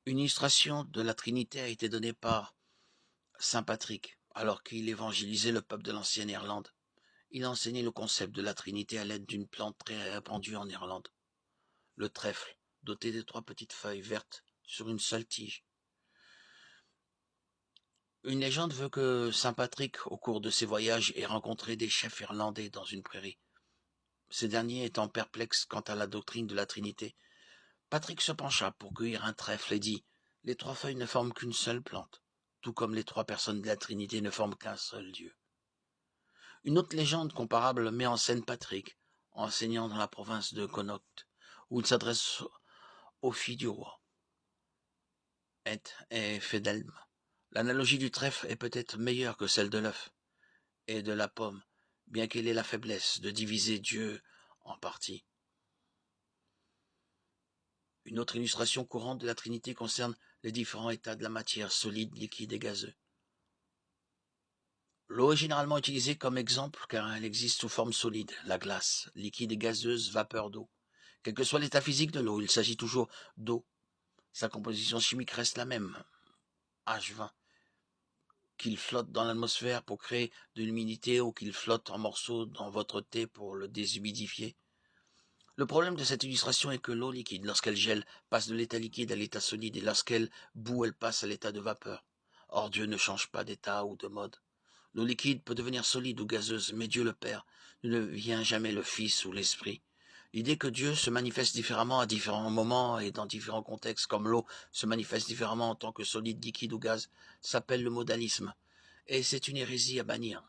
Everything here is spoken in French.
Une illustration de la Trinité a été donnée par saint Patrick, alors qu'il évangélisait le peuple de l'ancienne Irlande. Il a enseigné le concept de la Trinité à l'aide d'une plante très répandue en Irlande, le trèfle, doté de 3 petites feuilles vertes sur une seule tige. Une légende veut que saint Patrick, au cours de ses voyages, ait rencontré des chefs irlandais dans une prairie. Ces derniers étant perplexes quant à la doctrine de la Trinité, Patrick se pencha pour cueillir un trèfle et dit « Les 3 feuilles ne forment qu'une seule plante, tout comme les 3 personnes de la Trinité ne forment qu'un seul Dieu. » Une autre légende comparable met en scène Patrick, enseignant dans la province de Connaught, où il s'adresse aux filles du roi, et Fedelm. L'analogie du trèfle est peut-être meilleure que celle de l'œuf et de la pomme, bien qu'elle ait la faiblesse de diviser Dieu en parties. Une autre illustration courante de la Trinité concerne les différents états de la matière, solide, liquide et gazeux. L'eau est généralement utilisée comme exemple car elle existe sous forme solide, la glace, liquide et gazeuse, vapeur d'eau. Quel que soit l'état physique de l'eau, il s'agit toujours d'eau. Sa composition chimique reste la même, H20, qu'il flotte dans l'atmosphère pour créer de l'humidité ou qu'il flotte en morceaux dans votre thé pour le déshumidifier. Le problème de cette illustration est que l'eau liquide, lorsqu'elle gèle, passe de l'état liquide à l'état solide et lorsqu'elle bout, elle passe à l'état de vapeur. Or Dieu ne change pas d'état ou de mode. L'eau liquide peut devenir solide ou gazeuse, mais Dieu le Père ne devient jamais le Fils ou l'Esprit. L'idée que Dieu se manifeste différemment à différents moments et dans différents contextes, comme l'eau se manifeste différemment en tant que solide, liquide ou gaz, s'appelle le modalisme, et c'est une hérésie à bannir.